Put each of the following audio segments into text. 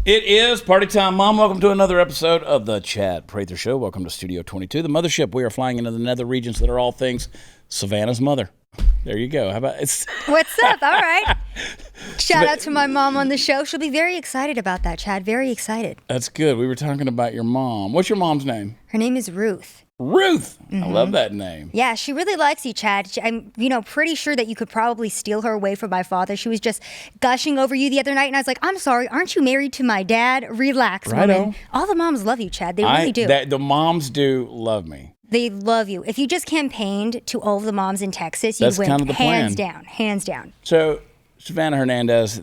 It is party time, Mom. Welcome to another episode of the Chad Prather Show. Welcome to Studio 22, the mothership. We are flying into the nether regions that are all things Savannah's mother. There you go. How about it? What's up? All right. Shout out to my mom on the show. She'll be very excited about that, Chad. Very excited. That's good. We were talking about your mom. What's your mom's name? Her name is Ruth. Ruth. Mm-hmm. I love that name. Yeah, she really likes you, Chad. I'm, pretty sure that you could probably steal her away from my father. She was just gushing over you the other night, and I was like, I'm sorry, aren't you married to my dad? Relax, woman. All the moms love you, Chad. They really do. The moms do love me. They love you. If you just campaigned to all of the moms in Texas, you'd win. Kind of the hands plan. Hands down. So, Savanah Hernandez,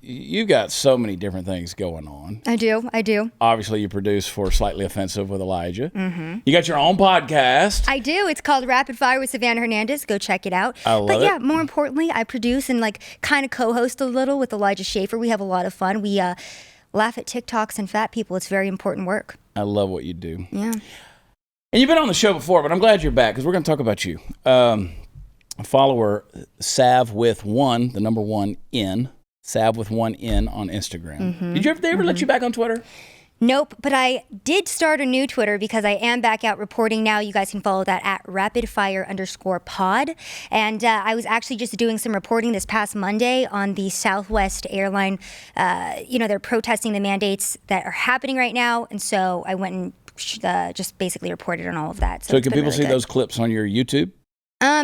you got so many different things going on. I do. Obviously, you produce for Slightly Offensive with Elijah. Mm-hmm. You got your own podcast. I do. It's called Rapid Fire with Savanah Hernandez. Go check it out. I love it. But yeah, more importantly, I produce and kind of co-host a little with Elijah Schaefer. We have a lot of fun. We laugh at TikToks and fat people. It's very important work. I love what you do. Yeah. And you've been on the show before, but I'm glad you're back because we're going to talk about you. Follower Sav with one, the number one N, Sav with one N on Instagram. Mm-hmm. Did they ever let you back on Twitter? Nope, but I did start a new Twitter because I am back out reporting now. You guys can follow that at rapidfire_pod. And I was actually just doing some reporting this past Monday on the Southwest Airline. They're protesting the mandates that are happening right now. And so I went and just basically reported on all of that. So can people see those clips on your YouTube?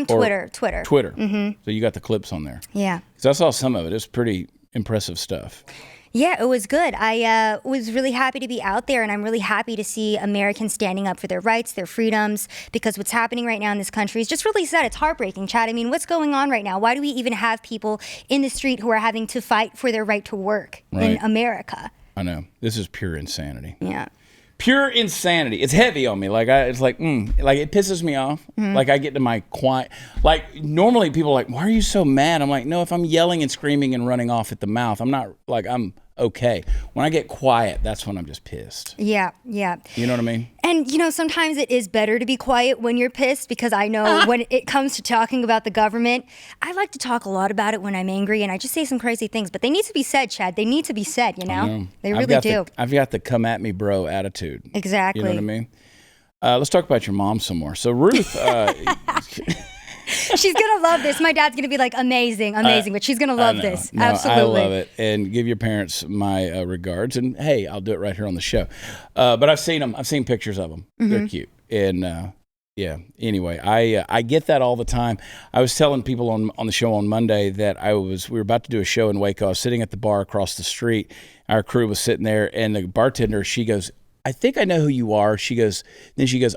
Twitter. Mm-hmm. So you got the clips on there. Yeah. Because I saw some of it. It's pretty impressive stuff. Yeah, it was good. I was really happy to be out there, and I'm really happy to see Americans standing up for their rights, their freedoms, because what's happening right now in this country is just really sad. It's heartbreaking, Chad. I mean, what's going on right now? Why do we even have people in the street who are having to fight for their right to work in America? I know. This is pure insanity. Yeah. Pure insanity. It's heavy on me. It pisses me off. Mm-hmm. Like I get to my quiet. Like normally people are like, why are you so mad? I'm like, no, if I'm yelling and screaming and running off at the mouth, I'm not I'm okay. When I get quiet, that's when I'm just pissed. Yeah. You know what I mean? And, sometimes it is better to be quiet when you're pissed because I know when it comes to talking about the government, I like to talk a lot about it when I'm angry and I just say some crazy things. But they need to be said, Chad. They need to be said, They really do. I've got the come at me, bro attitude. Exactly. You know what I mean? Let's talk about your mom some more. So, Ruth... She's going to love this. My dad's going to be like, amazing, but she's going to love this. No, absolutely. I love it. And give your parents my regards. And hey, I'll do it right here on the show. But I've seen them. I've seen pictures of them. Mm-hmm. They're cute. And anyway, I get that all the time. I was telling people on the show on Monday that we were about to do a show in Waco. I was sitting at the bar across the street. Our crew was sitting there and the bartender, she goes, I think I know who you are. She goes,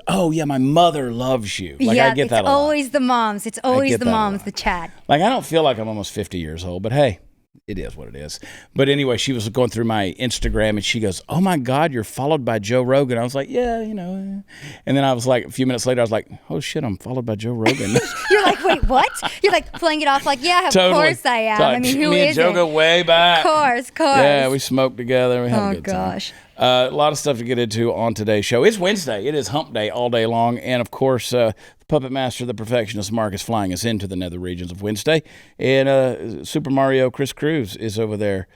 oh yeah, my mother loves you. I get that a lot. It's always the moms. It's always the moms, the Chad. I don't feel like I'm almost 50 years old, but hey, it is what it is. But anyway, she was going through my Instagram and she goes, oh my God, you're followed by Joe Rogan. I was like, yeah, And then I was like, a few minutes later, I was like, oh shit, I'm followed by Joe Rogan. You're like, wait, what? You're like playing it off like, yeah, of course I am. I mean, who me isn't? Me and Joe go way back. Of course. Yeah, we smoked together. We had a good gosh. time. A lot of stuff to get into on today's show. It's Wednesday. It is hump day all day long. And, of course, the puppet master, the perfectionist Mark is flying us into the nether regions of Wednesday. And Super Mario Chris Cruz is over there.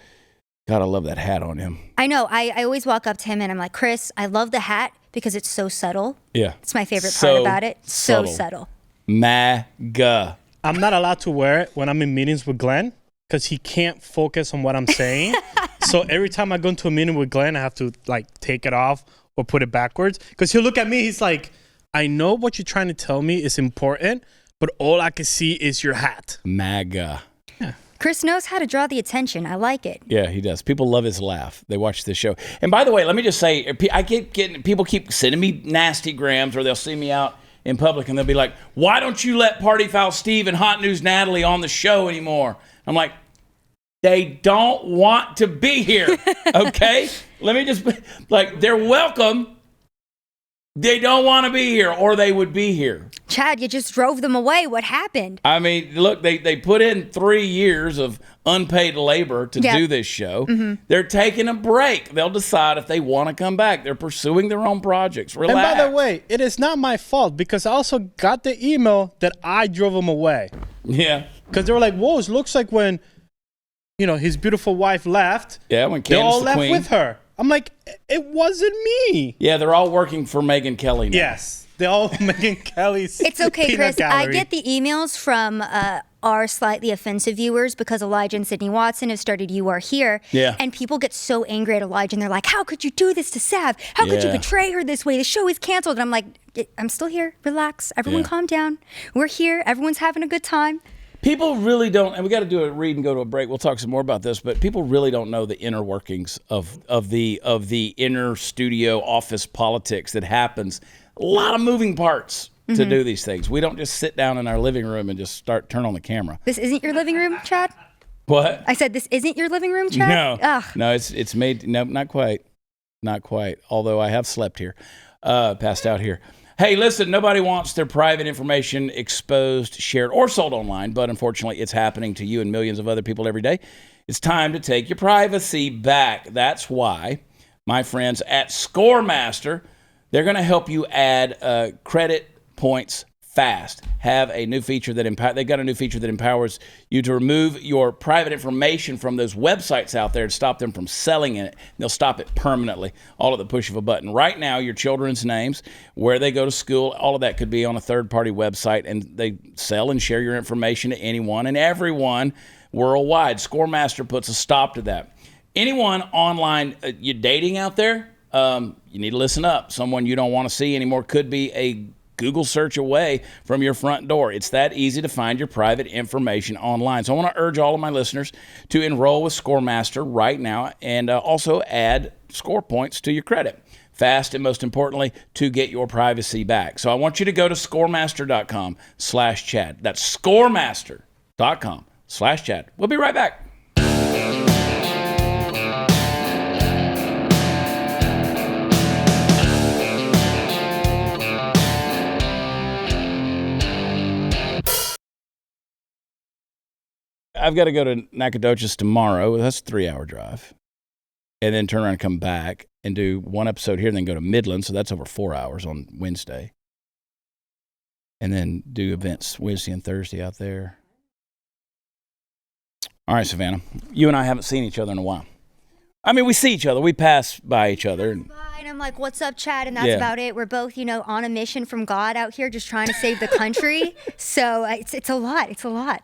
God, I love that hat on him. I know. I always walk up to him and I'm like, Chris, I love the hat because it's so subtle. Yeah. It's my favorite part about it. So subtle. MAGA. I'm not allowed to wear it when I'm in meetings with Glenn because he can't focus on what I'm saying. So every time I go into a meeting with Glenn, I have to take it off or put it backwards. Because he'll look at me, he's like, I know what you're trying to tell me is important, but all I can see is your hat. MAGA. Yeah. Chris knows how to draw the attention. I like it. Yeah, he does. People love his laugh. They watch this show. And by the way, let me just say, people keep sending me nasty grams or they'll see me out in public and they'll be like, why don't you let Party Foul Steve and Hot News Natalie on the show anymore? I'm like, they don't want to be here, okay? Let me just, they're welcome. They don't want to be here, or they would be here. Chad, you just drove them away. What happened? I mean, look, they put in 3 years of unpaid labor to do this show. Mm-hmm. They're taking a break. They'll decide if they want to come back. They're pursuing their own projects. Relax. And by the way, it is not my fault because I also got the email that I drove them away. Yeah. Because they were like, whoa, it looks like when his beautiful wife left. Yeah, when they Candace all the left Queen. with her. I'm like, it wasn't me. Yeah, they're all working for Megyn Kelly now. Yes, they're all Megyn Kelly's. It's okay, peanut Chris. gallery. I get the emails from our slightly offensive viewers because Elijah and Sydney Watson have started You Are Here. Yeah. And people get so angry at Elijah and they're like, how could you do this to Sav? How could you Yeah. betray her this way? The show is canceled. And I'm like, I'm still here. Relax. Everyone calm down. We're here. Everyone's having a good time. People really don't, and we got to do a read and go to a break. We'll talk some more about this, but people really don't know the inner workings of the inner studio office politics that happens. A lot of moving parts to do these things. We don't just sit down in our living room and just turn on the camera. This isn't your living room, Chad? What? I said, this isn't your living room, Chad? No, Ugh. no, it's made. No, not quite. Although I have slept here, passed out here. Hey, listen, nobody wants their private information exposed, shared, or sold online, but unfortunately it's happening to you and millions of other people every day. It's time to take your privacy back. That's why my friends at Scoremaster, they're going to help you add credit points fast. Have a new feature that they got a new feature that empowers you to remove your private information from those websites out there to stop them from selling it. They'll stop it permanently, all at the push of a button. Right now, your children's names, where they go to school, all of that could be on a third-party website, and they sell and share your information to anyone and everyone worldwide. Scoremaster puts a stop to that. Anyone online, you're dating out there, you need to listen up. Someone you don't want to see anymore could be a Google search away from your front door. It's that easy to find your private information online. So I want to urge all of my listeners to enroll with Scoremaster right now and also add score points to your credit. Fast and most importantly, to get your privacy back. So I want you to go to scoremaster.com/Chad. That's scoremaster.com/Chad. We'll be right back. I've got to go to Nacogdoches tomorrow. That's a 3-hour drive. And then turn around and come back and do one episode here and then go to Midland. So that's over 4 hours on Wednesday. And then do events Wednesday and Thursday out there. All right, Savannah. You and I haven't seen each other in a while. I mean, we see each other. We pass by each other. And I'm like, what's up, Chad? And that's about it. We're both, on a mission from God out here just trying to save the country. So it's a lot. It's a lot.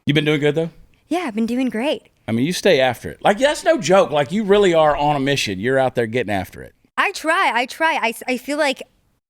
You been doing good, though? Yeah, I've been doing great. I mean, you stay after it. Like, that's no joke. Like, you really are on a mission. You're out there getting after it. I try. I feel like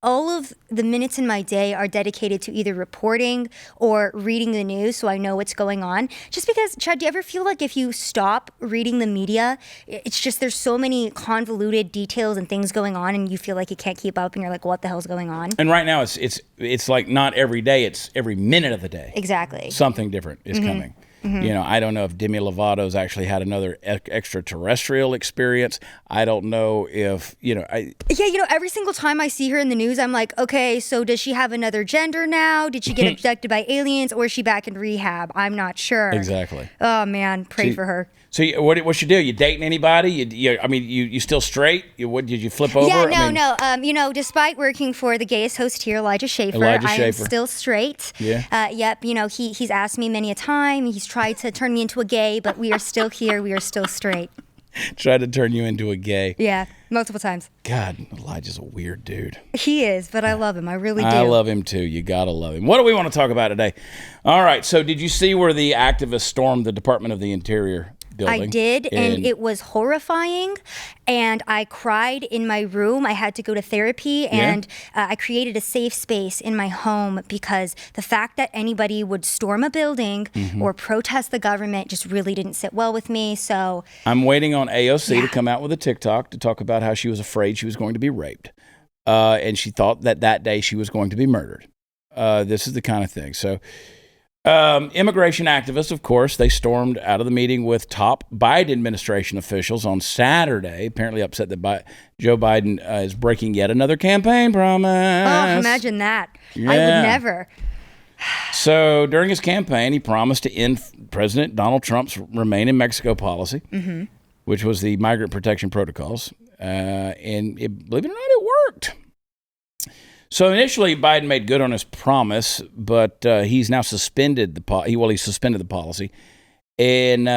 all of the minutes in my day are dedicated to either reporting or reading the news so I know what's going on. Just because, Chad, do you ever feel like if you stop reading the media, it's just there's so many convoluted details and things going on and you feel like you can't keep up and you're like, what the hell's going on? And right now, it's like not every day. It's every minute of the day. Exactly. Something different is coming. Mm-hmm. I don't know if Demi Lovato's actually had another extraterrestrial experience. I don't know if, every single time I see her in the news, I'm like, okay, so does she have another gender now? Did she get abducted by aliens or is she back in rehab? I'm not sure. Exactly. Oh, man, pray for her. So what you do? You dating anybody? You still straight? What did you flip over? No. Despite working for the gayest host here, Elijah Schaefer, I am still straight. Yeah. Yep. He's asked me many a time. He's tried to turn me into a gay, but we are still here. We are still straight. Tried to turn you into a gay. Yeah, multiple times. God, Elijah's a weird dude. He is, but I love him. I really do. I love him too. You gotta love him. What do we want to talk about today? All right. So, did you see where the activists stormed the Department of the Interior building? I did, and it was horrifying, and I cried in my room. I had to go to therapy, and I created a safe space in my home because the fact that anybody would storm a building or protest the government just really didn't sit well with me. So I'm waiting on AOC to come out with a TikTok to talk about how she was afraid she was going to be raped, and she thought that day she was going to be murdered. This is the kind of thing. So immigration activists, of course, they stormed out of the meeting with top Biden administration officials on Saturday, apparently upset that Joe Biden is breaking yet another campaign promise. Oh, imagine that. Yeah. I would never. So during his campaign, he promised to end President Donald Trump's Remain in Mexico policy, which was the migrant protection protocols. And believe it or not, it worked. So initially, Biden made good on his promise, but he's now suspended the policy. And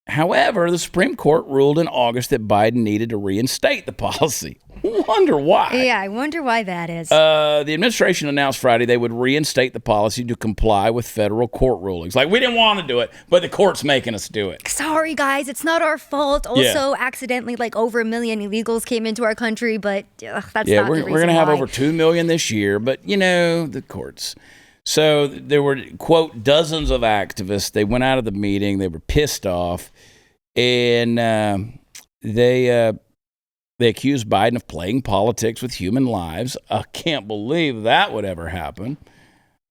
However, the Supreme Court ruled in August that Biden needed to reinstate the policy. Wonder why. Yeah, I wonder why that is. The administration announced Friday they would reinstate the policy to comply with federal court rulings. Like, we didn't want to do it, but the court's making us do it. Sorry, guys, it's not our fault. Also, accidentally, like over 1 million illegals came into our country, but that's not the reason we're going to have why. over 2 million this year, but, the courts. So there were, quote, dozens of activists. They went out of the meeting. They were pissed off, and they accused Biden of playing politics with human lives. I can't believe that would ever happen.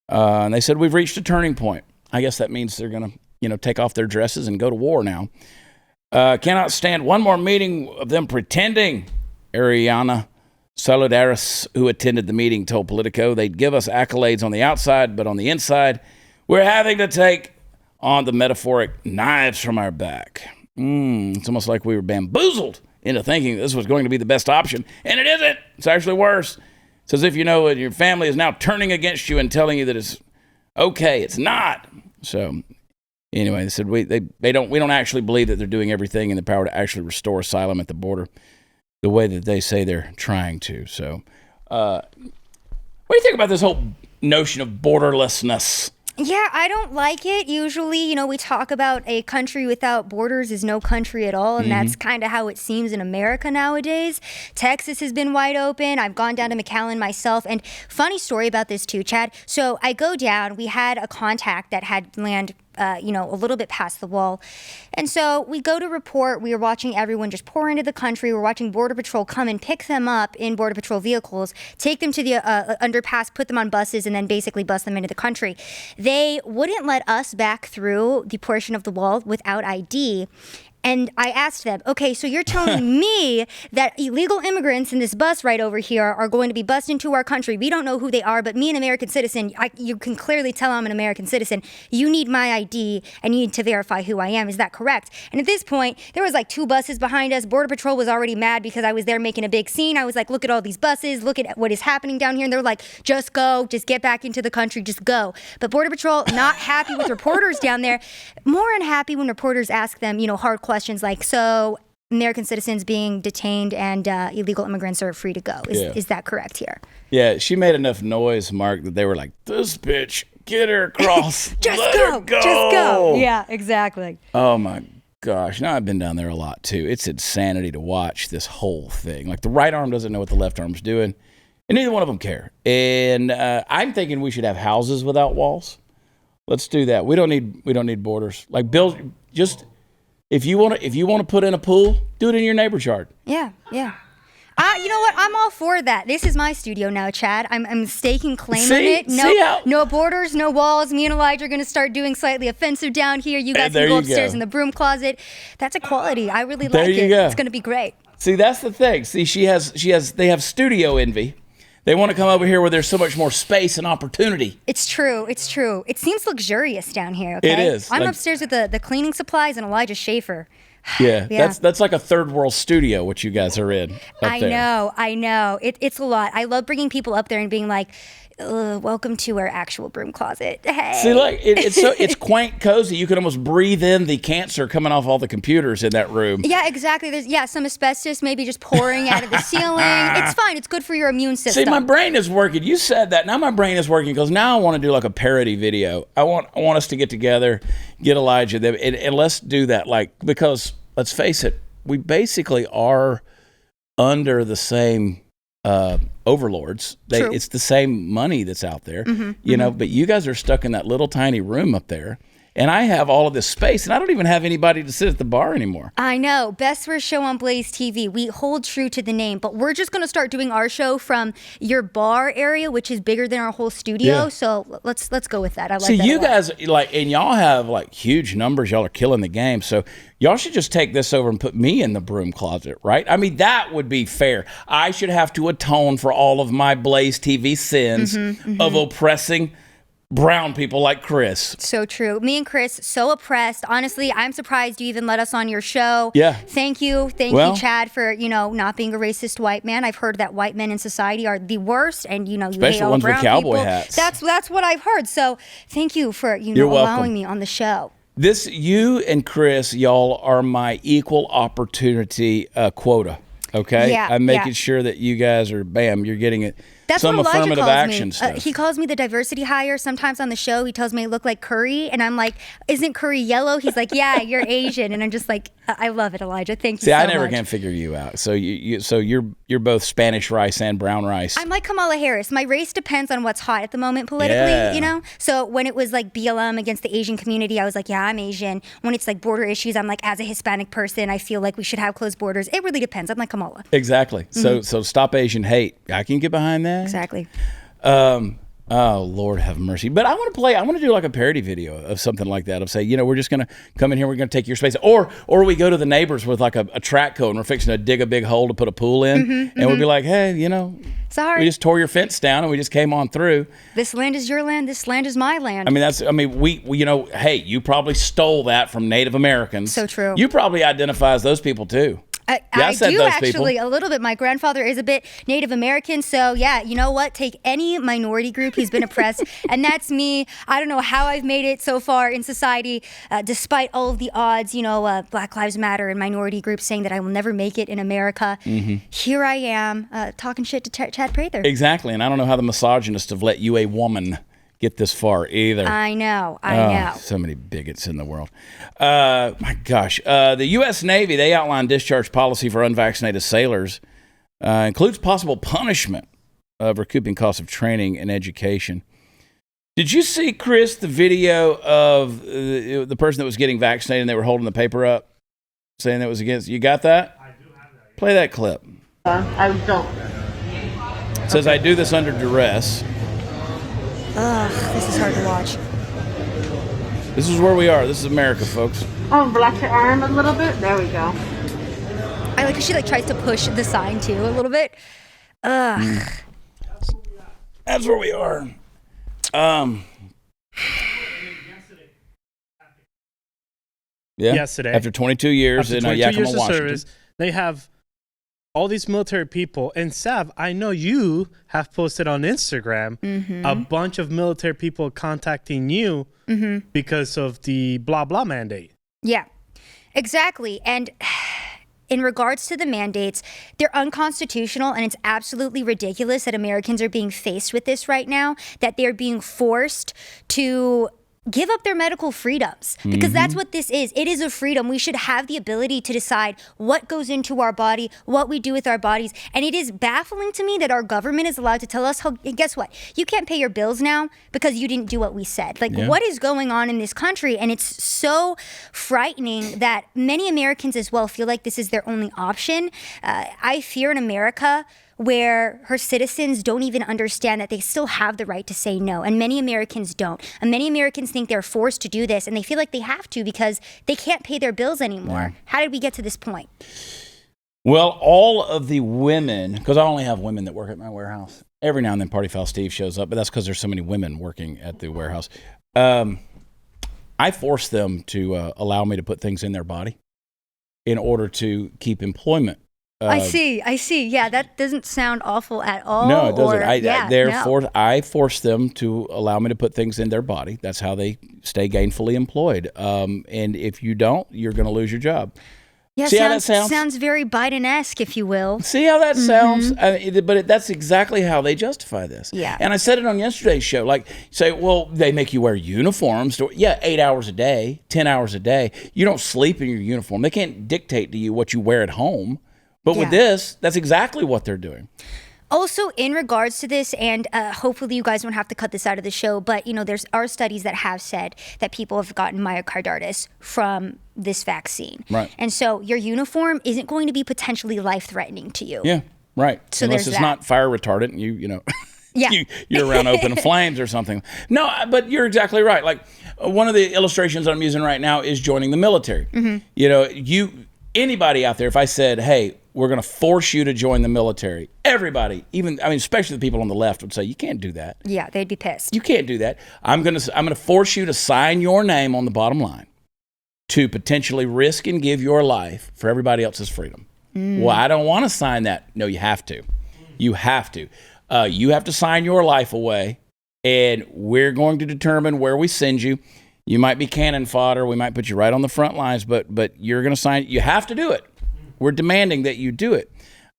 And they said, we've reached a turning point. I guess that means they're going to, take off their dresses and go to war now. Cannot stand one more meeting of them pretending. Ariana Solidaris, who attended the meeting, told Politico they'd give us accolades on the outside, but on the inside, we're having to take on the metaphoric knives from our back. It's almost like we were bamboozled into thinking this was going to be the best option, and it isn't. It's actually worse. It's as if your family is now turning against you and telling you that it's okay. It's not. So anyway, they said we don't actually believe that they're doing everything in the power to actually restore asylum at the border the way that they say they're trying to. So what do you think about this whole notion of borderlessness? Yeah, I don't like it. Usually, we talk about a country without borders is no country at all, and that's kind of how it seems in America nowadays. Texas has been wide open. I've gone down to McAllen myself, and funny story about this too, Chad. So I go down. We had a contact that had land a little bit past the wall. And so we go to report. We are watching everyone just pour into the country. We're watching Border Patrol come and pick them up in Border Patrol vehicles, take them to the underpass, put them on buses, and then basically bus them into the country. They wouldn't let us back through the portion of the wall without ID. And I asked them, okay, so you're telling me that illegal immigrants in this bus right over here are going to be bussed into our country. We don't know who they are, but me, an American citizen, you can clearly tell I'm an American citizen. You need my ID and you need to verify who I am. Is that correct? And at this point, there was like 2 buses behind us. Border Patrol was already mad because I was there making a big scene. I was like, look at all these buses. Look at what is happening down here. And they're like, just go. Just get back into the country. Just go. But Border Patrol, not happy with reporters down there. More unhappy when reporters ask them, hard questions like, so American citizens being detained and illegal immigrants are free to go. Is that correct here? Yeah, she made enough noise, Mark, that they were like, this bitch, get her across. Just go. Yeah, exactly. Oh, my gosh. Now, I've been down there a lot, too. It's insanity to watch this whole thing. Like, the right arm doesn't know what the left arm's doing, and neither one of them care. And I'm thinking we should have houses without walls. Let's do that. We don't need borders. Like, build just... If you want to put in a pool, do it in your neighbor's yard. Yeah. You know what? I'm all for that. This is my studio now, Chad. I'm staking claim on it. No borders, no walls. Me and Elijah are going to start doing slightly offensive down here. You guys can go upstairs in the broom closet. That's equality. I really like it. Go. It's going to be great. See, that's the thing. See, they have studio envy. They want to come over here where there's so much more space and opportunity. It's true. It seems luxurious down here, okay? It is. I'm upstairs with the cleaning supplies and Elijah Schaefer. Yeah, that's like a third world studio, what you guys are in. I know. It's a lot. I love bringing people up there and being like, welcome to our actual broom closet. Hey. See, like it's quaint, cozy. You can almost breathe in the cancer coming off all the computers in that room. Yeah, exactly. There's some asbestos maybe just pouring out of the ceiling. It's fine. It's good for your immune system. See, my brain is working. You said that. Now my brain is working because now I want to do like a parody video. I want us to get together, get Elijah there, and let's do that. Like, because let's face it, we basically are under the same overlords. It's the same money that's out there, but you guys are stuck in that little tiny room up there. And I have all of this space, and I don't even have anybody to sit at the bar anymore. I know. Best first show on Blaze TV. We hold true to the name, but we're just going to start doing our show from your bar area, which is bigger than our whole studio. Yeah. So let's go with that. I like that. See, you guys, and y'all have huge numbers. Y'all are killing the game. So y'all should just take this over and put me in the broom closet, right? I mean, that would be fair. I should have to atone for all of my Blaze TV sins of oppressing brown people like Chris. So true. Me and Chris, so oppressed. Honestly, I'm surprised you even let us on your show. Yeah. Thank you. Thank you, Chad, for, not being a racist white man. I've heard that white men in society are the worst, and, you especially hate all ones brown with cowboy people. hats. That's what I've heard. So thank you for, You're allowing welcome. me on the show. You and Chris, y'all are my equal opportunity quota. Okay, Yeah, I'm making yeah. sure that you guys are, you're getting it. That's Some what Elijah affirmative calls action me. stuff. He calls me the diversity hire. Sometimes on the show, he tells me I look like curry, and I'm like, "Isn't curry yellow?" He's like, "Yeah, you're Asian," and I'm just like, "I love it, Elijah. Thank you See, so I never much." can figure you out. So you're both Spanish rice and brown rice. I'm like Kamala Harris. My race depends on what's hot at the moment politically, Yeah. you know? So when it was like BLM against the Asian community, I was like, yeah, I'm Asian. When it's like border issues, I'm like, as a Hispanic person, I feel like we should have closed borders. It really depends. I'm like Kamala. Exactly. So stop Asian hate. I can get behind that. Exactly. Oh, Lord have mercy. But I want to do like a parody video of something like that. Of say, we're just going to come in here. We're going to take your space. Or we go to the neighbors with like a track coat and we're fixing to dig a big hole to put a pool in. And we'll be like, hey, Sorry. we just tore your fence down and we just came on through. This land is your land. This land is my land. We hey, you probably stole that from Native Americans. So true. You probably identify as those people too. I said do those actually people. a little bit. My grandfather is a bit Native American, so yeah, you know what? Take any minority group who's been oppressed, and that's me. I don't know how I've made it so far in society, despite all of the odds. Black Lives Matter and minority groups saying that I will never make it in America. Here I am talking shit to Chad Prather. Exactly, and I don't know how the misogynists have let you, a woman, get this far either. I know. So many bigots in the world. My gosh. The U.S. Navy, they outlined discharge policy for unvaccinated sailors. Includes possible punishment of recouping costs of training and education. Did you see, Chris, the video of the person that was getting vaccinated and they were holding the paper up saying that was against? You got that? I do have that. Play that clip. I don't. It says, I do this under duress. Ugh, this is hard to watch. This is where we are. This is America, folks. Oh, block your arm a little bit. There we go. I like how she tries to push the sign too a little bit. Ugh. That's where we are. Yesterday, after 22 years in Yakima, Washington. Service, they have all these military people. And Sav, I know you have posted on Instagram a bunch of military people contacting you because of the blah blah mandate. Yeah, exactly. And in regards to the mandates, they're unconstitutional, and it's absolutely ridiculous that Americans are being faced with this right now, that they're being forced to give up their medical freedoms, because that's what this is. It is a freedom. We should have the ability to decide what goes into our body, what we do with our bodies. And it is baffling to me that our government is allowed to tell us, guess what? You can't pay your bills now because you didn't do what we said. What is going on in this country? And it's so frightening that many Americans as well feel like this is their only option. I fear in America where her citizens don't even understand that they still have the right to say no. And many Americans don't. And many Americans think they're forced to do this, and they feel like they have to because they can't pay their bills anymore. Yeah. How did we get to this point? Well, all of the women, because I only have women that work at my warehouse. Every now and then Party Foul Steve shows up, but that's because there's so many women working at the warehouse. I force them to allow me to put things in their body in order to keep employment. I see. Yeah, that doesn't sound awful at all. No, it doesn't. I force them to allow me to put things in their body. That's how they stay gainfully employed. And if you don't, you're going to lose your job. Yeah, see how that sounds? Sounds very Biden-esque, if you will. See how that sounds? That's exactly how they justify this. Yeah. And I said it on yesterday's show. Like, say, well, they make you wear uniforms. 8 hours a day, 10 hours a day. You don't sleep in your uniform. They can't dictate to you what you wear at home. But with this, that's exactly what they're doing. Also, in regards to this, and hopefully you guys don't have to cut this out of the show, but there are studies that have said that people have gotten myocarditis from this vaccine. Right. And so your uniform isn't going to be potentially life-threatening to you. Yeah, right. So unless it's not fire retardant, Yeah. you're around open flames or something. No, but you're exactly right. Like one of the illustrations I'm using right now is joining the military. Anybody out there, if I said, hey, we're going to force you to join the military, everybody, especially the people on the left would say, you can't do that. Yeah, they'd be pissed. You can't do that. I'm going to force you to sign your name on the bottom line to potentially risk and give your life for everybody else's freedom. Well, I don't want to sign that. No, you have to. You have to. You have to sign your life away, and we're going to determine where we send you. You might be cannon fodder. We might put you right on the front lines, but you're going to sign. You have to do it. We're demanding that you do it.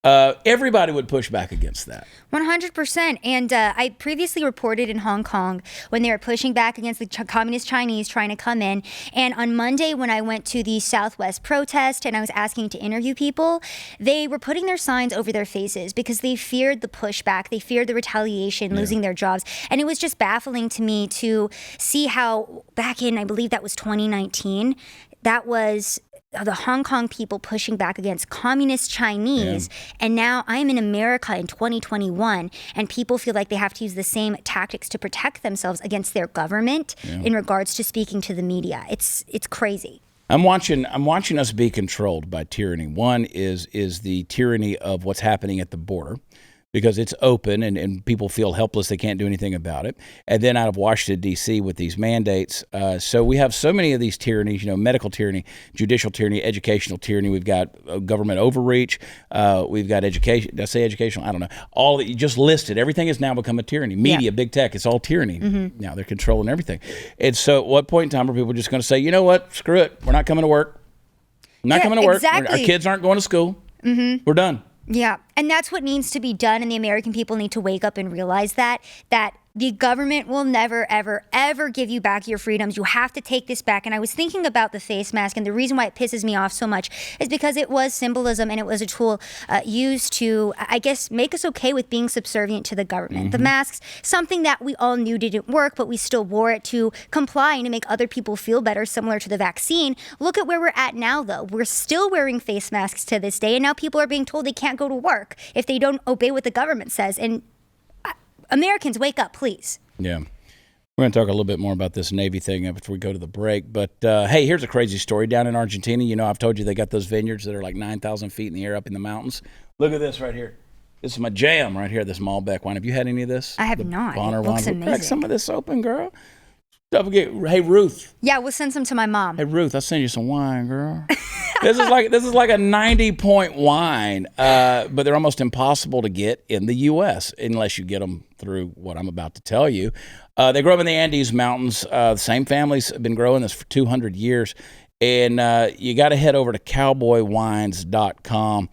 Everybody would push back against that. 100%. And I previously reported in Hong Kong when they were pushing back against the communist Chinese trying to come in. And on Monday, when I went to the Southwest protest and I was asking to interview people, they were putting their signs over their faces because they feared the pushback. They feared the retaliation, losing their jobs. And it was just baffling to me to see how back in, I believe that was 2019, that was the Hong Kong people pushing back against communist Chinese. And now I'm in America in 2021 and people feel like they have to use the same tactics to protect themselves against their government in regards to speaking to the media. It's crazy. I'm watching us be controlled by tyranny. One is the tyranny of what's happening at the border, because it's open and people feel helpless. They can't do anything about it. And then out of Washington, D.C. with these mandates. So we have so many of these tyrannies, medical tyranny, judicial tyranny, educational tyranny. We've got government overreach. We've got education. Did I say educational? I don't know. All that you just listed. Everything has now become a tyranny. Media, big tech, it's all tyranny. Now they're controlling everything. And so at what point in time are people just going to say, you know what, screw it. We're not coming to work. Not coming to work. Exactly. Our kids aren't going to school. We're done. Yeah, and that's what needs to be done, and the American people need to wake up and realize that the government will never, ever, ever give you back your freedoms. You have to take this back. And I was thinking about the face mask, and the reason why it pisses me off so much is because it was symbolism and it was a tool used to, I guess, make us okay with being subservient to the government. The masks, something that we all knew didn't work, but we still wore it to comply and to make other people feel better, similar to the vaccine. Look at where we're at now, though. We're still wearing face masks to this day, and now people are being told they can't go to work if they don't obey what the government says. And Americans, wake up, please. Yeah. We're going to talk a little bit more about this Navy thing after we go to the break. But, hey, here's a crazy story. Down in Argentina, I've told you they got those vineyards that are like 9,000 feet in the air up in the mountains. Look at this right here. This is my jam right here, this Malbec wine. Have you had any of this? I have not. Bonner It looks wine. amazing. Crack some of this open, girl. Don't forget, hey, Ruth. Yeah, we'll send some to my mom. Hey, Ruth, I'll send you some wine, girl. This is like a 90-point wine, but they're almost impossible to get in the U.S. unless you get them through what I'm about to tell you. They grow up in the Andes Mountains. The same families have been growing this for 200 years. And you got to head over to cowboywines.com.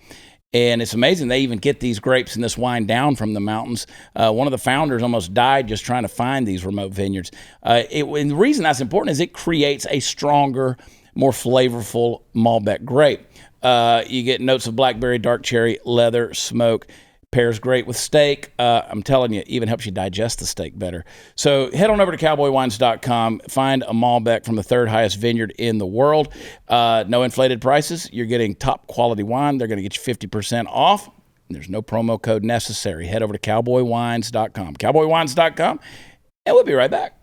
And it's amazing. They even get these grapes and this wine down from the mountains. One of the founders almost died just trying to find these remote vineyards. And the reason that's important is it creates a stronger, more flavorful Malbec grape. You get notes of blackberry, dark cherry, leather, smoke. Pairs great with steak. I'm telling you, even helps you digest the steak better. So head on over to cowboywines.com. Find a Malbec from the third highest vineyard in the world. No inflated prices. You're getting top quality wine. They're going to get you 50% off. There's no promo code necessary. Head over to cowboywines.com. Cowboywines.com. And we'll be right back.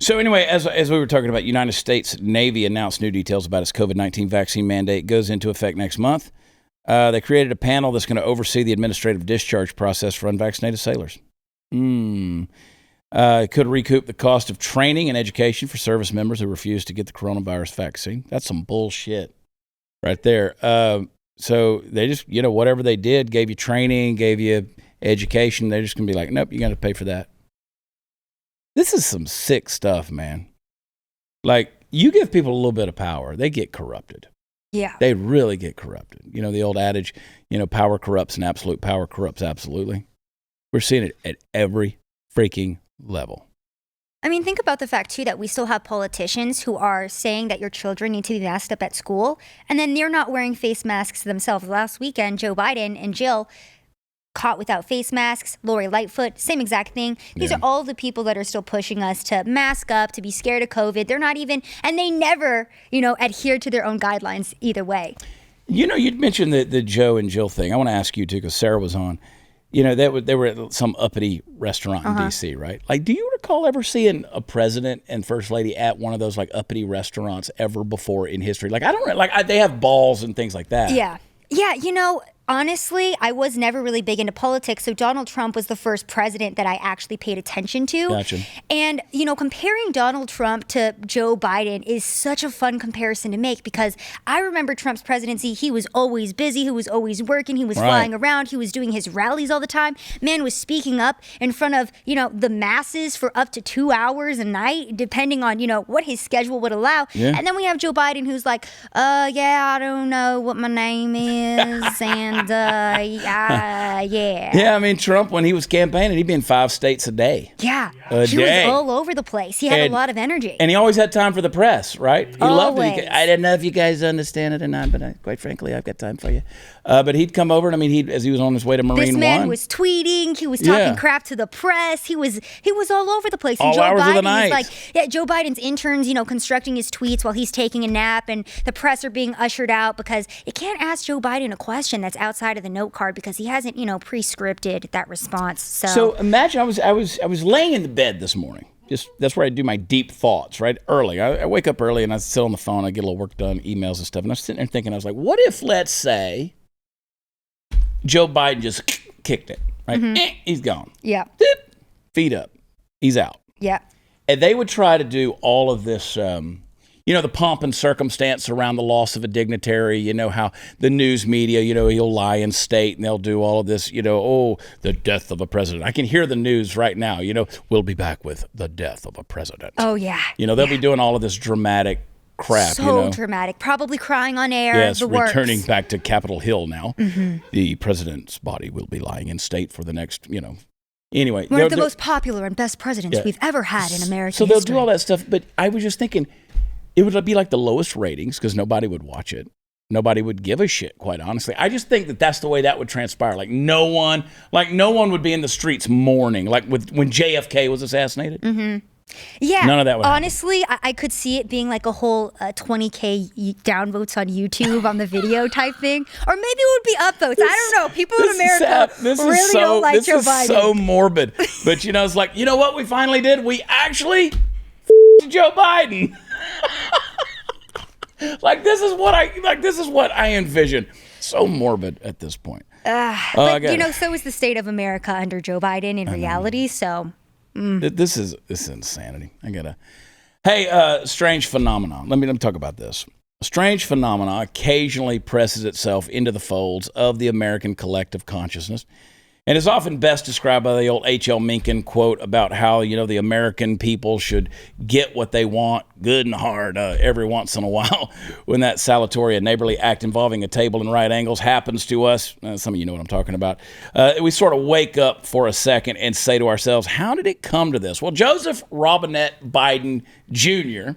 So anyway, as we were talking about, United States Navy announced new details about its COVID-19 vaccine mandate. It goes into effect next month. They created a panel that's going to oversee the administrative discharge process for unvaccinated sailors. It could recoup the cost of training and education for service members who refuse to get the coronavirus vaccine. That's some bullshit right there. So they just, whatever they did, gave you training, gave you education. They're just going to be like, nope, you got to pay for that. This is some sick stuff, man. Like, you give people a little bit of power, they get corrupted. Yeah. They really get corrupted. The old adage, power corrupts and absolute power corrupts absolutely. We're seeing it at every freaking level. I mean, think about the fact, too, that we still have politicians who are saying that your children need to be masked up at school, and then they're not wearing face masks themselves. Last weekend, Joe Biden and Jill caught without face masks. Lori Lightfoot, same exact thing. These are all the people that are still pushing us to mask up, to be scared of COVID. They're not even, and they never, adhere to their own guidelines either way. You'd mentioned the Joe and Jill thing. I want to ask you, too, because Sarah was on. They were at some uppity restaurant in D.C., right? Like, do you recall ever seeing a president and first lady at one of those, like, uppity restaurants ever before in history? Like, they have balls and things like that. Yeah. Yeah, honestly, I was never really big into politics. So Donald Trump was the first president that I actually paid attention to. Gotcha. And, comparing Donald Trump to Joe Biden is such a fun comparison to make because I remember Trump's presidency. He was always busy. He was always working. He was flying around. He was doing his rallies all the time. Man was speaking up in front of, the masses for up to 2 hours a night, depending on, what his schedule would allow. Yeah. And then we have Joe Biden who's like, I don't know what my name is. And yeah. Yeah, I mean, Trump, when he was campaigning, he'd be in 5 states a day. Yeah. A He day. was all over the place. He had a lot of energy. And he always had time for the press, right? He loved it. Always. I don't know if you guys understand it or not, but quite frankly, I've got time for you. But he'd come over, and I mean, as he was on his way to Marine This man One. was tweeting. He was talking crap to the press. He was all over the place. And All Joe hours Biden of the night. is like, Joe Biden's interns, constructing his tweets while he's taking a nap, and the press are being ushered out because you can't ask Joe Biden a question that's outside of the note card because he hasn't, pre-scripted that response. So imagine I was laying in the bed this morning. Just that's where I do my deep thoughts, right? Early. I wake up early and I sit on the phone. I get a little work done, emails and stuff. And I was sitting there thinking, I was like, what if, let's say, Joe Biden just kicked it, right? Mm-hmm. He's gone. Yeah. Feet up. He's out. Yeah. And they would try to do all of this, the pomp and circumstance around the loss of a dignitary, how the news media, he'll lie in state and they'll do all of this, the death of a president. I can hear the news right now, we'll be back with the death of a president. Oh, yeah. They'll be doing all of this dramatic crap, So dramatic. Probably crying on air. Yes, the works. returning back to Capitol Hill now. Mm-hmm. The president's body will be lying in state for the next, Anyway. One of the most popular and best presidents we've ever had in American So they'll history. do all that stuff, but I was just thinking, it would be like the lowest ratings because nobody would watch it. Nobody would give a shit, quite honestly. I just think that that's the way that would transpire. Like no one would be in the streets mourning, like when JFK was assassinated. Mm-hmm. Yeah. None of that would happen. Honestly, I could see it being like a whole 20K downvotes on YouTube on the video type thing. Or maybe it would be upvotes. I don't know. People in America really don't like Joe Biden. This is so morbid. But, it's like, you know what we finally did? We actually Joe Biden. This is what I envision. So morbid at this point. But so is the state of America under Joe Biden in reality. So this is insanity. Hey, strange phenomenon. Let me talk about this. A strange phenomenon occasionally presses itself into the folds of the American collective consciousness. And it's often best described by the old H.L. Mencken quote about how, the American people should get what they want good and hard every once in a while when that salutary and neighborly act involving a table and right angles happens to us. Some of you know what I'm talking about. We sort of wake up for a second and say to ourselves, how did it come to this? Well, Joseph Robinette Biden Jr.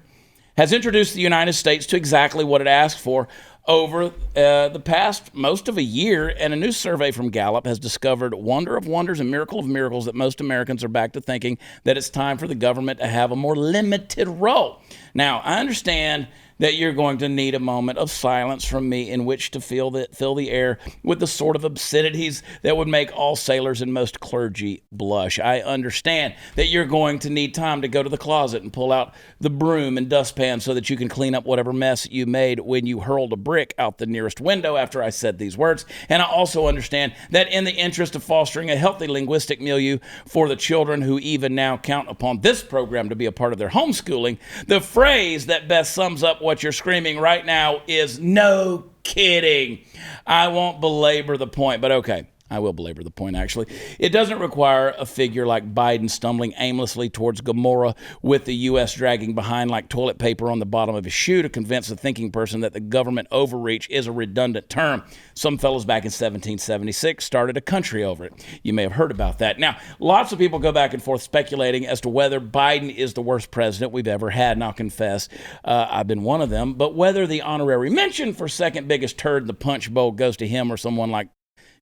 has introduced the United States to exactly what it asked for over the past most of a year, and a new survey from Gallup has discovered wonder of wonders and miracle of miracles that most Americans are back to thinking that it's time for the government to have a more limited role. Now, I understand that you're going to need a moment of silence from me in which to fill the air with the sort of obscenities that would make all sailors and most clergy blush. I understand that you're going to need time to go to the closet and pull out the broom and dustpan so that you can clean up whatever mess you made when you hurled a brick out the nearest window after I said these words. And I also understand that in the interest of fostering a healthy linguistic milieu for the children who even now count upon this program to be a part of their homeschooling, the phrase that best sums up what you're screaming right now is no kidding. I won't belabor the point, but okay. I will belabor the point, actually. It doesn't require a figure like Biden stumbling aimlessly towards Gomorrah with the U.S. dragging behind like toilet paper on the bottom of his shoe to convince a thinking person that the government overreach is a redundant term. Some fellows back in 1776 started a country over it. You may have heard about that. Now, lots of people go back and forth speculating as to whether Biden is the worst president we've ever had, and I'll confess I've been one of them, but whether the honorary mention for second biggest turd in the punch bowl goes to him or someone like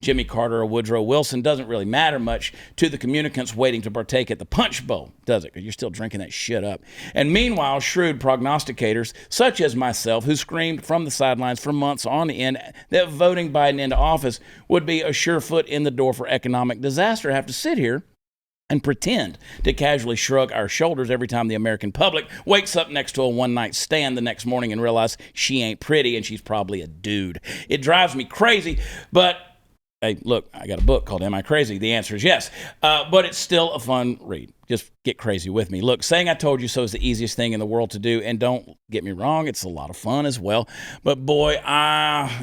Jimmy Carter or Woodrow Wilson doesn't really matter much to the communicants waiting to partake at the punch bowl, does it? Because you're still drinking that shit up. And meanwhile, shrewd prognosticators, such as myself, who screamed from the sidelines for months on end that voting Biden into office would be a sure foot in the door for economic disaster, have to sit here and pretend to casually shrug our shoulders every time the American public wakes up next to a one-night stand the next morning and realize she ain't pretty and she's probably a dude. It drives me crazy, but Hey, look, I got a book called Am I Crazy? The answer is yes. But it's still a fun read. Just get crazy with me. Look, saying I told you so is the easiest thing in the world to do. And don't get me wrong, it's a lot of fun as well. But boy,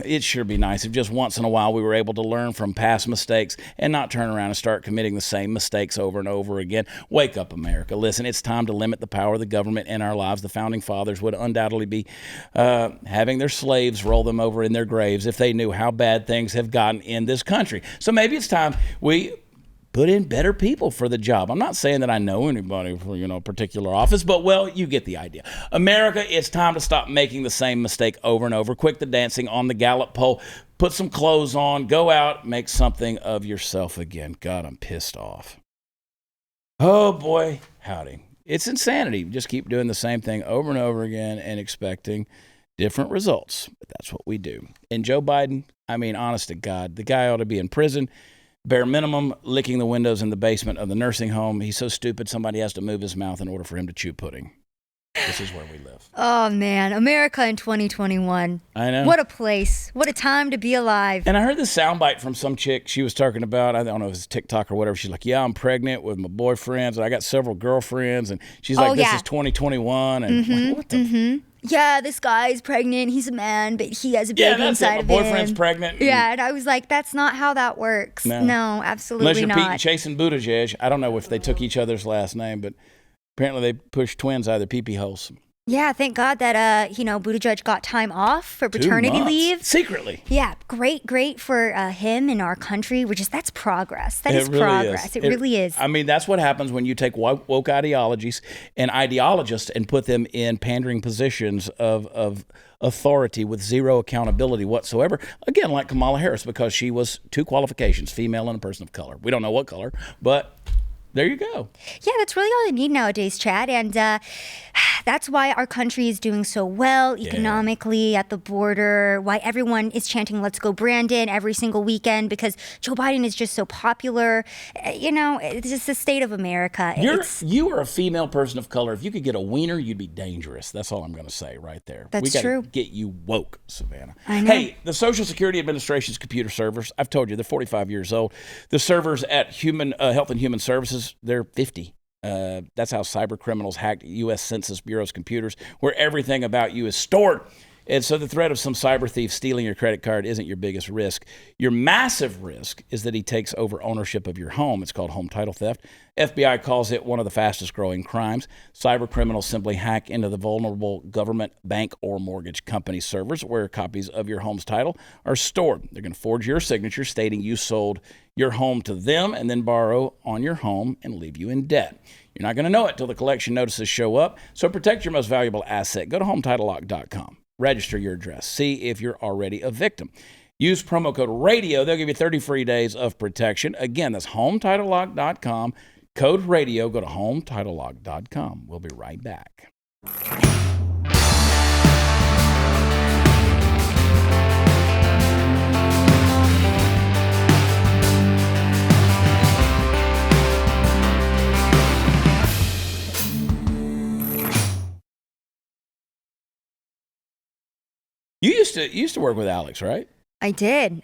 it sure be nice if just once in a while we were able to learn from past mistakes and not turn around and start committing the same mistakes over and over again. Wake up, America. Listen, it's time to limit the power of the government in our lives. The founding fathers would undoubtedly be having their slaves roll them over in their graves if they knew how bad things have gotten in this country. So maybe it's time we put in better people for the job. I'm not saying that I know anybody for, a particular office, but, well, you get the idea. America, it's time to stop making the same mistake over and over. Quit the dancing on the Gallup poll. Put some clothes on. Go out. Make something of yourself again. God, I'm pissed off. Oh, boy. Howdy. It's insanity. Just keep doing the same thing over and over again and expecting different results. But that's what we do. And Joe Biden, I mean, honest to God, the guy ought to be in prison. Bare minimum, licking the windows in the basement of the nursing home. He's so stupid somebody has to move his mouth in order for him to chew pudding. This is where we live. Oh, man. America in 2021. I know. What a place. What a time to be alive. And I heard this soundbite from some chick she was talking about. I don't know if it's TikTok or whatever. She's like, yeah, I'm pregnant with my boyfriends. I got several girlfriends. And she's like, this is 2021. And like, what the Yeah, this guy's pregnant. He's a man, but he has a baby inside of him. My boyfriend's pregnant. Yeah, and I was like, that's not how that works. No, absolutely Unless you're not. Pete and Chasing Buttigieg. I don't know if they took each other's last name, but apparently they pushed twins out of their pee-pee holes. Yeah, thank God that, Buttigieg got time off for paternity leave. Secretly. Yeah, great for him and our country, that's progress. That is really progress. It really is. I mean, that's what happens when you take woke ideologies and ideologists and put them in pandering positions of authority with zero accountability whatsoever. Again, like Kamala Harris, because she was two qualifications, female and a person of color. We don't know what color, but there you go. Yeah, that's really all I need nowadays, Chad. And that's why our country is doing so well economically at the border, why everyone is chanting, let's go Brandon, every single weekend, because Joe Biden is just so popular. It's just the state of America. You are a female person of color. If you could get a wiener, you'd be dangerous. That's all I'm going to say right there. That's we true. Get you woke, Savannah. I know. Hey, the Social Security Administration's computer servers, I've told you, they're 45 years old. The servers at Health and Human Services, they're 50. That's how cyber criminals hacked U.S. Census Bureau's computers, where everything about you is stored. And so the threat of some cyber thief stealing your credit card isn't your biggest risk. Your massive risk is that he takes over ownership of your home. It's called home title theft. FBI calls it one of the fastest growing crimes. Cyber criminals simply hack into the vulnerable government, bank, or mortgage company servers where copies of your home's title are stored. They're going to forge your signature stating you sold your home to them and then borrow on your home and leave you in debt. You're not going to know it till the collection notices show up. So protect your most valuable asset. Go to HometitleLock.com. Register your address. See if you're already a victim. Use promo code RADIO. They'll give you 30 free days of protection. Again, that's HometitleLock.com. Code RADIO. Go to HometitleLock.com. We'll be right back. You used to work with Alex, right? I did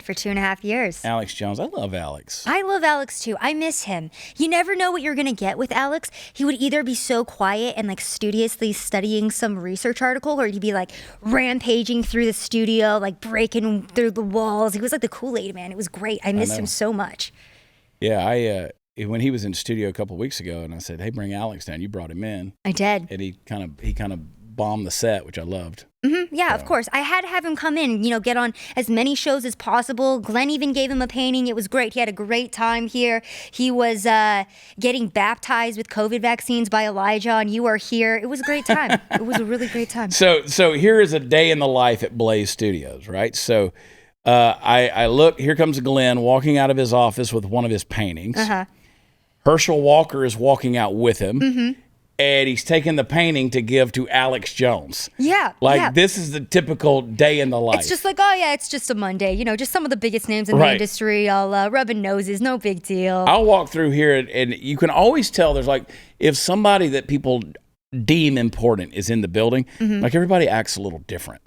for 2.5 years. Alex Jones. I love Alex. I love Alex too. I miss him. You never know what you're going to get with Alex. He would either be so quiet and studiously studying some research article, or he'd be rampaging through the studio, breaking through the walls. He was the Kool-Aid man. It was great. I missed him so much. Yeah, when he was in studio a couple of weeks ago, and I said, "Hey, bring Alex down." You brought him in. I did. And he kind of bombed the set, which I loved. Mm-hmm. Yeah, of course. I had to have him come in, get on as many shows as possible. Glenn even gave him a painting. It was great. He had a great time here. He was getting baptized with COVID vaccines by Elijah, and you are here. It was a great time. It was a really great time. So here is a day in the life at Blaze Studios, right? So I look, here comes Glenn walking out of his office with one of his paintings. Uh-huh. Herschel Walker is walking out with him. Mm-hmm. And he's taking the painting to give to Alex Jones. Yeah. This is the typical day in the life. It's just it's just a Monday. Just some of the biggest names in the industry. All rubbing noses, no big deal. I'll walk through here, and you can always tell there's if somebody that people deem important is in the building, everybody acts a little different.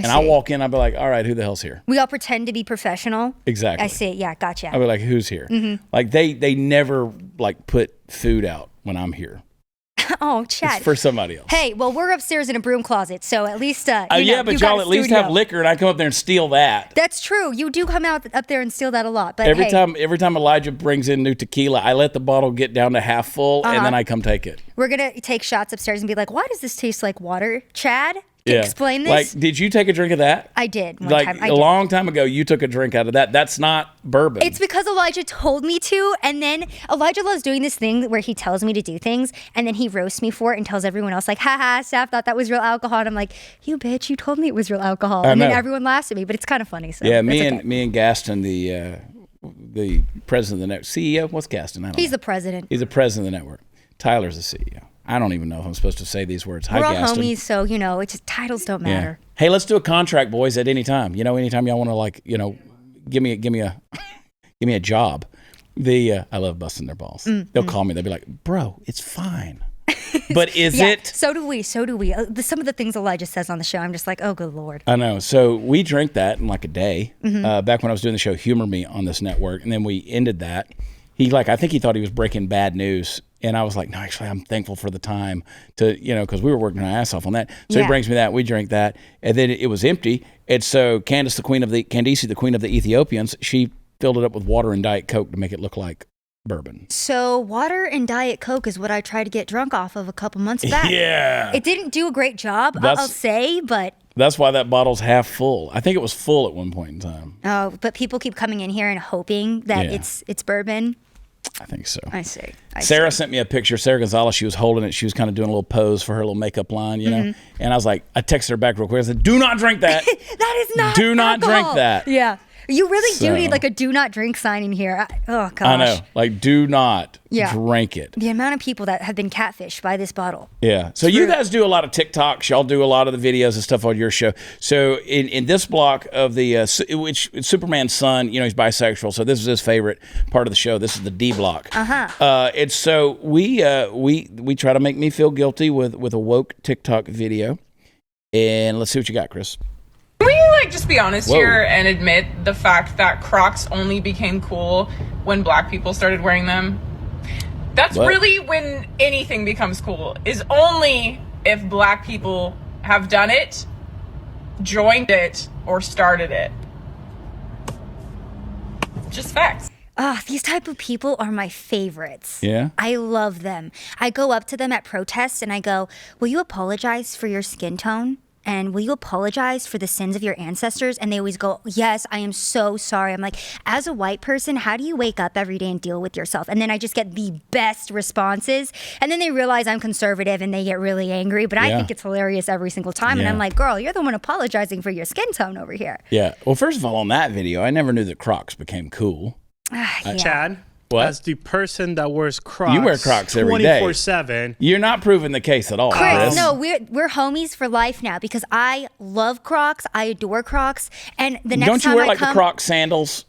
And I walk in, I'll be like, all right, who the hell's here? We all pretend to be professional. Exactly. I see. Yeah, gotcha. I'll be like, who's here? Like they never like put food out when I'm here. Oh, Chad. It's for somebody else. Hey, well, we're upstairs in a broom closet, so at least yeah, but y'all at least have liquor, and I come up there and steal that. That's true. You do come out up there and steal that a lot. But every time Elijah brings in new tequila, I let the bottle get down to half full, and then I come take it. We're gonna take shots upstairs and be like, "Why does this taste like water, Chad? Explain this." Like, did you take a drink of that? I did. One like time. a long time ago, you took a drink out of that. That's not bourbon. It's because Elijah told me to, and then Elijah loves doing this thing where he tells me to do things, and then he roasts me for it and tells everyone else, like, haha, Steph thought that was real alcohol. And I'm like, you bitch, you told me it was real alcohol. And then everyone laughs at me, but it's kind of funny. So yeah, me and Gaston, the president of the network, CEO. What's Gaston? I don't know. He's the president. He's the president of the network. Tyler's the CEO. I don't even know if I'm supposed to say these words. We're Hi, all Gaston. homies, so it's just titles don't matter. Hey, let's do a contract, boys, at any time. Anytime y'all want to, give me a job. I love busting their balls. They'll call me. They'll be like, "Bro, it's fine." But is it? So do we. Some of the things Elijah says on the show, I'm just like, oh, good Lord. I know. So we drank that in like a day. Back when I was doing the show Humor Me on this network, and then we ended that. I think he thought he was breaking bad news. And I was like, no, actually, I'm thankful for the time to, because we were working our ass off on that. So he brings me that. We drank that. And then it was empty. And so Candice, the queen of the Ethiopians, she filled it up with water and Diet Coke to make it look like bourbon. So water and Diet Coke is what I tried to get drunk off of a couple months back. Yeah. It didn't do a great job, I'll say, but... That's why that bottle's half full. I think it was full at one point in time. Oh, but people keep coming in here and hoping that it's bourbon. I think so. I see. Sarah sent me a picture. Sarah Gonzalez, she was holding it. She was kind of doing a little pose for her little makeup line, And I was like, I texted her back real quick. I said, do not drink that. That is not Do not alcohol. Drink that. Yeah. You really do need like a do not drink sign in here. Oh, gosh. I know. Like, do not drink it. The amount of people that have been catfished by this bottle. Yeah. So you guys do a lot of TikToks. Y'all do a lot of the videos and stuff on your show. So in this block of which Superman's son, he's bisexual. So this is his favorite part of the show. This is the D block. And so we try to make me feel guilty with a woke TikTok video. And let's see what you got, Chris. Can we just be honest here and admit the fact that Crocs only became cool when black people started wearing them? That's really when anything becomes cool, is only if black people have done it, joined it, or started it. Just facts. These type of people are my favorites. Yeah? I love them. I go up to them at protests and I go, will you apologize for your skin tone? And will you apologize for the sins of your ancestors? And they always go, yes, I am so sorry. I'm like, as a white person, how do you wake up every day and deal with yourself? And then I just get the best responses. And then they realize I'm conservative and they get really angry. But I think it's hilarious every single time. And I'm like, girl, you're the one apologizing for your skin tone over here. Yeah. Well, first of all, on that video, I never knew that Crocs became cool. Chad? What? As the person that wears Crocs, you wear Crocs every day, 24/7. You're not proving the case at all, Chris. No, we're homies for life now because I love Crocs. I adore Crocs, and the next don't you time wear I like come, the Croc sandals?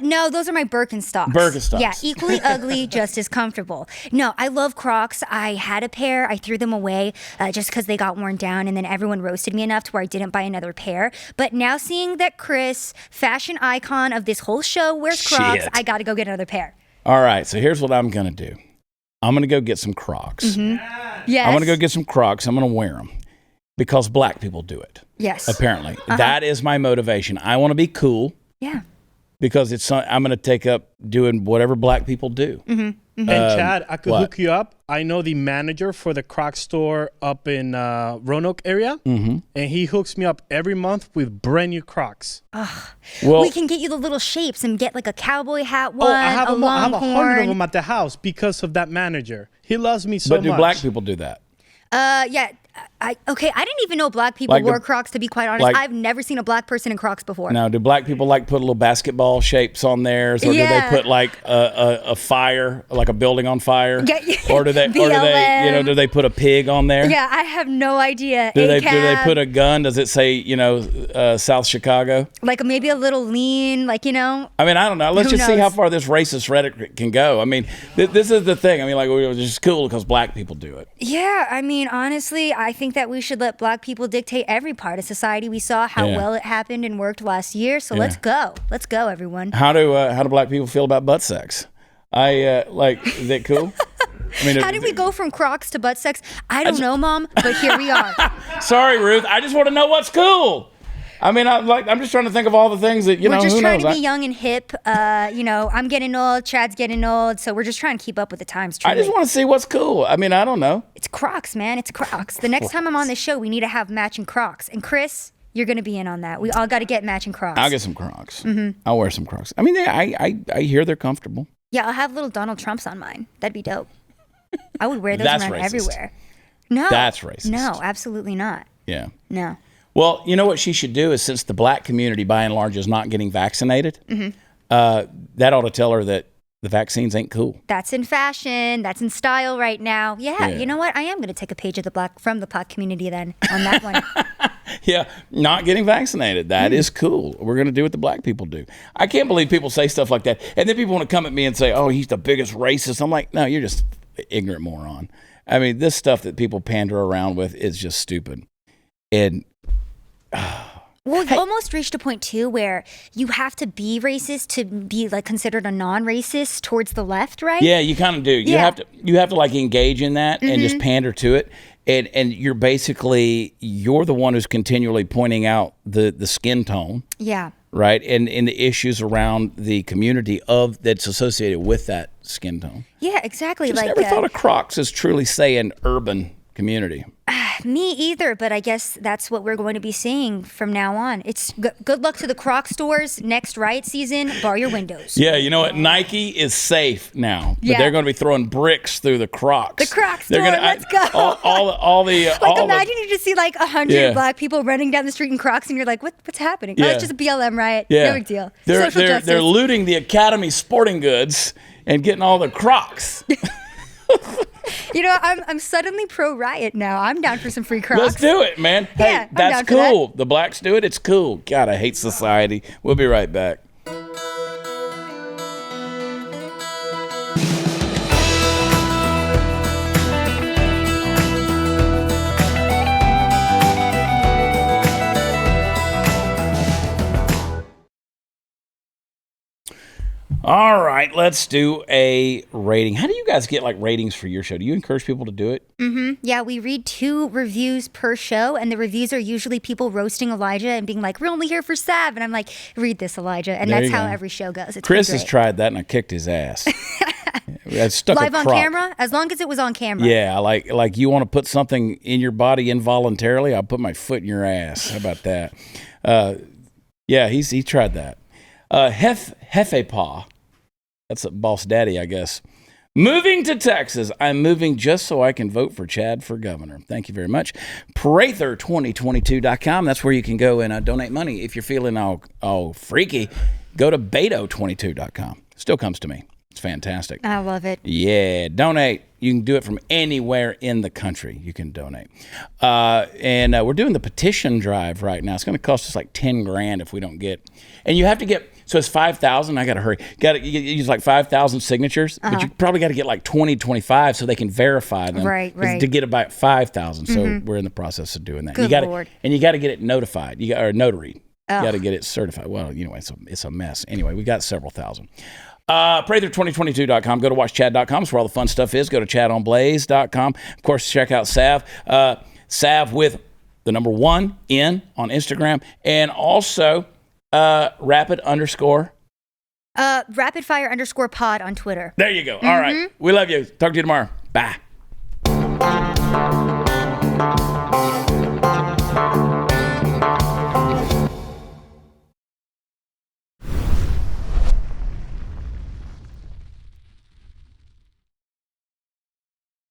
No, those are my Birkenstocks. Birkenstocks. Yeah, equally ugly, just as comfortable. No, I love Crocs. I had a pair. I threw them away just because they got worn down, and then everyone roasted me enough to where I didn't buy another pair. But now seeing that Chris, fashion icon of this whole show, wears Crocs, I got to go get another pair. All right, so here's what I'm going to do. I'm going to go get some Crocs. Yes. I'm going to go get some Crocs. I'm going to wear them because black people do it. Yes. Apparently. That is my motivation. I want to be cool. Yeah. Because I'm going to take up doing whatever black people do. And Chad, I could hook you up. I know the manager for the Croc store up in Roanoke area, and he hooks me up every month with brand new Crocs. Well, we can get you the little shapes and get like a cowboy hat one, I have a 100 of longhorn. them at the house because of that manager. He loves me so but do much. black people do that? Yeah. I didn't even know black people wore Crocs, to be quite honest. I've never seen a black person in Crocs before. Now, do black people put little basketball shapes on theirs, or do they put like a fire, like a building on fire, or do they put a pig on there? Yeah, I have no idea. Do they put a gun? Does it say South Chicago? Like maybe a little lean, I mean, I don't know. Let's just see how far this racist rhetoric can go. I mean, this is the thing. I mean, it's just cool because black people do it. Yeah, I mean, honestly, I think that we should let black people dictate every part of society. We saw how well it happened and worked last year. So let's go. Let's go, everyone. How do black people feel about butt sex? Is that cool? I mean, how did we go from Crocs to butt sex? I don't know, Mom, but here we are. Sorry, Ruth. I just want to know what's cool. I mean, I'm just trying to think of all the things that, we're just who trying knows? to be young and hip. I'm getting old. Chad's getting old. So we're just trying to keep up with the times. Truly. I just want to see what's cool. I mean, I don't know. It's Crocs, man. It's Crocs. The next time I'm on the show, we need to have matching Crocs. And Chris, you're going to be in on that. We all got to get matching Crocs. I'll get some Crocs. Mm-hmm. I'll wear some Crocs. I mean, I hear they're comfortable. Yeah, I'll have little Donald Trumps on mine. That'd be dope. I would wear those That's around racist. everywhere. No. That's racist. No, absolutely not. Yeah. No. Well, you know what she should do is, since the black community by and large is not getting vaccinated, that ought to tell her that the vaccines ain't cool. That's in fashion. That's in style right now. Yeah. You know what? I am going to take a page of from the black community then on that one. Yeah, not getting vaccinated. That is cool. We're going to do what the black people do. I can't believe people say stuff like that. And then people want to come at me and say, oh, he's the biggest racist. I'm like, no, you're just ignorant moron. I mean, this stuff that people pander around with is just stupid. And well, we've almost reached a point too where you have to be racist to be like considered a non-racist towards the left, right? Yeah, you kind of do. You have to like engage in that and just pander to it. And you're the one who's continually pointing out the skin tone. Yeah. Right? And the issues around the community that's associated with that skin tone. Yeah, exactly. Just never thought of Crocs as truly, say, an urban community. Me either, but I guess that's what we're going to be seeing from now on. It's good luck to the Croc stores next riot season. Bar your windows. Yeah, you know what? Nike is safe now, but they're going to be throwing bricks through the Crocs. The Croc store, let's go. Imagine you just see like 100 black people running down the street in Crocs, and you're like, what's happening? Yeah. Oh, it's just a BLM riot. Yeah. No big deal. They're looting the Academy sporting goods and getting all the Crocs. You know, I'm suddenly pro riot now. I'm down for some free Crocs. Let's do it, man. Hey, that's cool. The blacks do it. It's cool. God, I hate society. We'll be right back. All right, let's do a rating. How do you guys get like ratings for your show? Do you encourage people to do it? Mm-hmm. Yeah, we read 2 reviews per show, and the reviews are usually people roasting Elijah and being like, we're only here for Sav. And I'm like, read this, Elijah. And that's how every show goes. It's Chris has tried that, and I kicked his ass. I stuck live on camera? As long as it was on camera. Yeah, like you want to put something in your body involuntarily, I'll put my foot in your ass. How about that? Yeah, he tried that. Hefepaw. That's a boss daddy, I guess. Moving to Texas. I'm moving just so I can vote for Chad for governor. Thank you very much. Prather2022.com. That's where you can go and donate money. If you're feeling all freaky, go to Beto22.com. Still comes to me. It's fantastic. I love it. Yeah, donate. You can do it from anywhere in the country. You can donate. And we're doing the petition drive right now. It's going to cost us like $10,000 if we don't get. And you have to get. So it's 5,000. I got to hurry. Got to use like 5,000 signatures, but you probably got to get like 20, 25 so they can verify them. Right. To get about 5,000. So we're in the process of doing that. Good Lord. And you got to get it notified. Or notary. You got to get it certified. Well, anyway, it's a mess. Anyway, we got several thousand. Prather2022.com. Go to watchchad.com. That's where all the fun stuff is. Go to chadonblaze.com. Of course, check out Sav. Sav with the number 1 N on Instagram. And also rapid_. Rapid fire _ pod on Twitter. There you go. All right. We love you. Talk to you tomorrow. Bye.